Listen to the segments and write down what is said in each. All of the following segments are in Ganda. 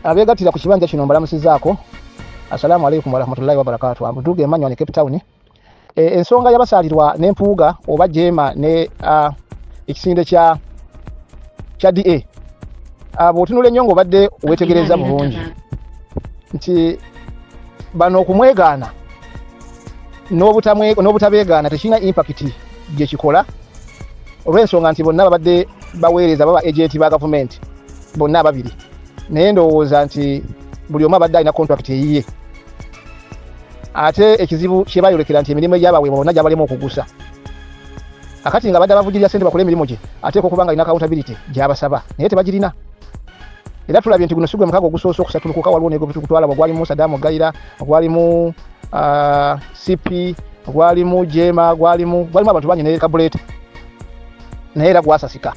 abegattira ku kibanja kino mbalamusizaako. Assalamu alaikum warahmatullahi wabarakatuh. Abuduge Emmanuel ne Cape Town. Ensonga yabasalirwa n'empuuga oba Jema ne ekisinde kya DA. Bw'otunula ennyo ng'obadde weetegereza bulungi nti bano okumwegaana n'obutabeegaana tekirina impact gye kikola, olw'ensonga nti bonna babadde baweereza baba agenti ba gavumenti bonna ababiri, naye ndowooza nti buli omu abadde alina contract eyiye. Ate ekizibu kye bayolekera nti emirimu egyabaweebwa bonna gy'abalemu okugusa. Akati nga badde abavujjirira ssente bakole emirimu gye ateekwa okuba nga alina accountability gy'abasaba, naye tebagirina. Era tulabye nti guno si gwe mukago ogusoose okusatulukuka, waliwo n'ego bitukutwala gwalimu Saddam Gaira, gwalimu CP, gwalimu Jema, gwalimu abantu bangi ne Kabuleta, naye era gwasasika.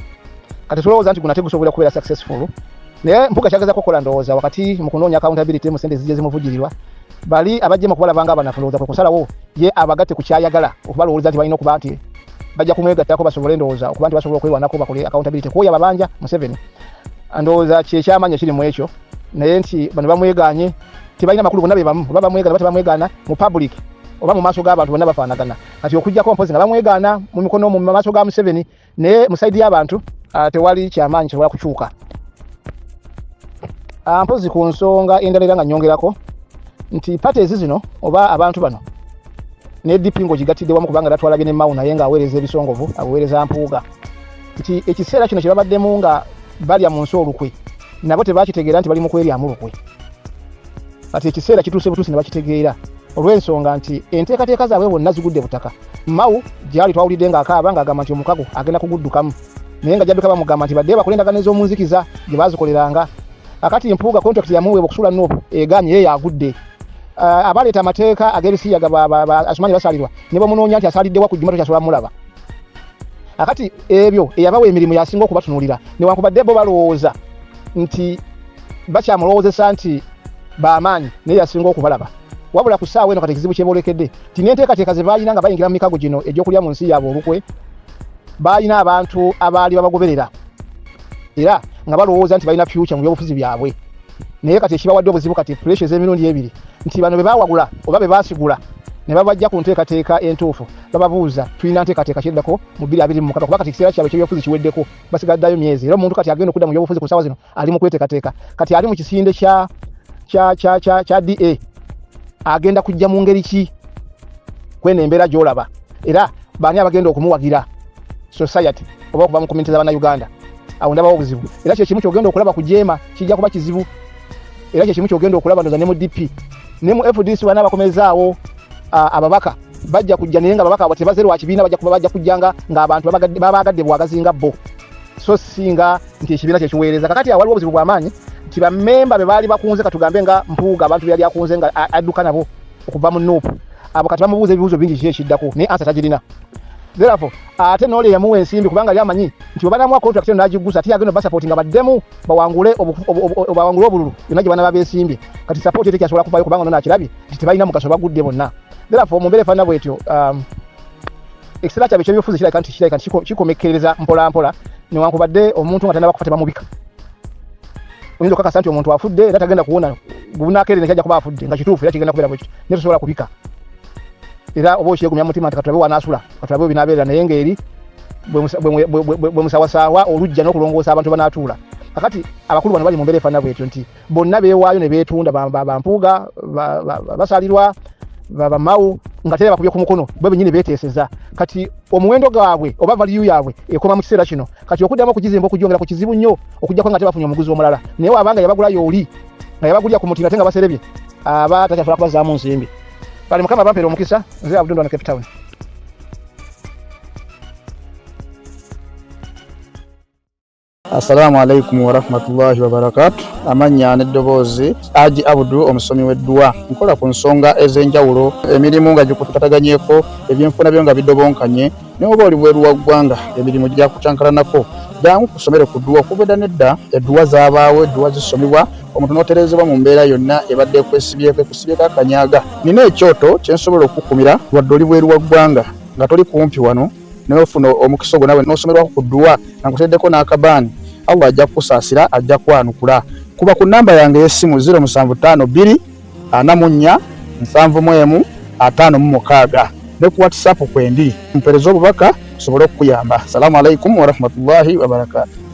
Kati tulowooza nti guno ate gusobola kubeera successful, naye mpuga kyagezako okukola ndowooza wakati mu kunoonya accountability mu ssente zijje zimuvujjirirwa, bali abajjema kubalaba nga banafulooza kwe kusalawo ye abagatte ku kyayagala okubalowooza nti balina okuba nti bajja kumwegattako basobole ndowooza okuba nti basobola okwewanako bakole accountability kwoyo ababanja Museveni. Ndowooza kyekyamanyi ekiri mu ekyo, naye nti bano bamweganye tebalina makulu bonna be bamu, oba bamwegaana oba tebamwegaana mu public oba mu maaso g'abantu bonna bafaanagana. Kati okujjako mpozi nga bamwegaana mu mikono mu maaso ga Museveni naye mu saidi y'abantu tewali kyamaanyi kyobola kukyuka. Mpozi ku nsonga endala era nga nnyongerako nti parties zino oba abantu bano ne DP ng'ogigattidde wamu kubanga tatwalabye ne Mao naye ng'aweereza ebisongovu, aweereza mpuuga, nti ekiseera kino kye babaddemu nga balya mu nsi olukwe nabo tebakitegeera nti bali mu kweryamu lukwe. Kati ekiseera kituuse butuusi ne bakitegeera olw'ensonga nti enteekateeka zaabwe bonna zigudde butaka. Mao gyali twawulidde ng'akaaba ng'agamba nti omukago agenda kuguddukamu, naye nga jjabika bamugamba nti badde bakola endagaano ez'omunzikiza gye baazikoleranga. Akati empuuga contract yamuweebwa okusula Nuupu eganye ye yagudde. Abaleeta amateeka ag'ebisiyaga Asumanyi basalirwa ne bamunoonya nti asaliddewa ku Jumatatu kyasobola mulaba. Akati ebyo eyabawa emirimu yasinga okubatunuulira newankubadde bo balowooza nti bakyamulowoozesa nti b'amaanyi naye yasinga okubalaba. Wabula ku ssaawa eno kati ekizibu kyebolekedde ti n'enteekateeka ze baalina nga bayingira mu mikago gino egy'okulya mu nsi yaabwe olukwe, baalina abantu abaali babagoberera era nga balowooza nti balina future mu byobufuzi byabwe. Naye kati ekibawadde obuzibu kati pressure z'emirundi ebiri nti bano be baawagula oba be baasigula ne babajja ku nteekateeka entuufu bababuuza tulina nteekateeka kyeddako mu 2026 kuba kati ekiseera kyabwe ky'ebyobufuzi kiweddeko basigaddayo myezi. Era omuntu kati agenda okudda mu byobufuzi ku ssaawa zino ali mu kweteekateeka, kati ali mu kisinde kya DA agenda kujja mu ngeri ki kweno embeera gy'olaba, era baani abagenda okumuwagira society oba okuva mu community z'Abannayuganda. Awo ndabawo obuzibu, era kye kimu kyogenda okulaba ku Jema kijja kuba kizibu, era kye kimu kyogenda okulaba ndoza ne mu DP ne mu FDC bana bakomezaawo ababaka bajja kujja naye nga ababaka abo tebaze lwa kibiina bajja kujjanga ng'abantu babaagadde bwagazi nga bo, so singa nti ekibiina kye kiweereza. Kakati awaliwo obuzibu bw'amaanyi nti bammemba be baali bakunze katugambe nga mpuuga abantu byali akunze nga adduka nabo okuva mu Nuupu, abo kati bamubuuza ebibuuzo bingi kiki ekiddako naye ansa tagirina. Therefore ate n'ole yamuwa ensimbi kubanga yali amanyi nti bwebanamuwa contract eno n'agiggusa ate yagenda basapoti nga baddemu bawangule obululu yonna gye bana babeesimbye. Kati sapoti ete kyasobola kuvaayo kubanga nona akirabye nti tebalina mugaso bagudde bonna. Therefore mu mbeera efaanana bwetyo ekiseera kyabwe eky'ebyobufuzi kirabika nti kikomekkereza mpola mpola newankubadde omuntu nga tannaba kufa tebamubika. Oyinza okukakasa nti omuntu afudde era tagenda kuwona bunakeerere kyajja kuba afudde nga kituufu era kigenda kubeera bwekyo naye tosobola kubika. Era oba okyegumya mutima nti katulabe wanaasula katulabe binaabeerera naye ng'eri bwe musawasaawa olujja n'okulongoosa abantu banaatuula. Kakati abakulu bano bali mu mbeera efaanana bwetyo nti bonna beewaayo ne beetunda bampuuga basalirwa Mao nga tera bakubye ku mukono bo bennyini beeteeseza. Kati omuwendo gwabwe oba value yaabwe ekoma mu kiseera kino kati okuddamu okugizimba okujongera ku kizibu nnyo okujjako nga tebafunye omuguzi omulala naye wabanga yabagulayo oli nga yabagulya ku mutinda ate nga baserebye aba takyasobola kubazaamu nsimbi. Bali Mukama bampeera omukisa. Nze Abdul Ndwana, Cape Town. Assalamu alaikum warahmatullahi wabarakatuh. Amanya n'eddoboozi Haji Abdul omusomi w'eddwa. Nkola ku nsonga ez'enjawulo, emirimu nga gikutataganyeko, ebyenfuna byo nga bidobonkanye, ne oba oli bweru wa ggwanga emirimu gya kucankalanako. Jangu kusomere ku ddwa okubeda nedda eddwa zaabaawo, eddwa zisomibwa omuntu n'oterezebwa mu mbeera yonna ebadde ekwesibyeko akanyaga. Nina ekyoto kye nsobola okukumira wadde oli bweru wa ggwanga nga toli kumpi wano n'ofuna omukisa ogwo nawe n'osomerwako ku ddwa nga nkuteddeko n'akabaani Allah ajja kusaasira, ajja kwanukula. Kuba ku namba yange y'essimu 075 2 44 715 ne ku WhatsApp kwendi mpereza obubaka sobole okukuyamba. Assalamu alaikum warahmatullahi wabarakatuh.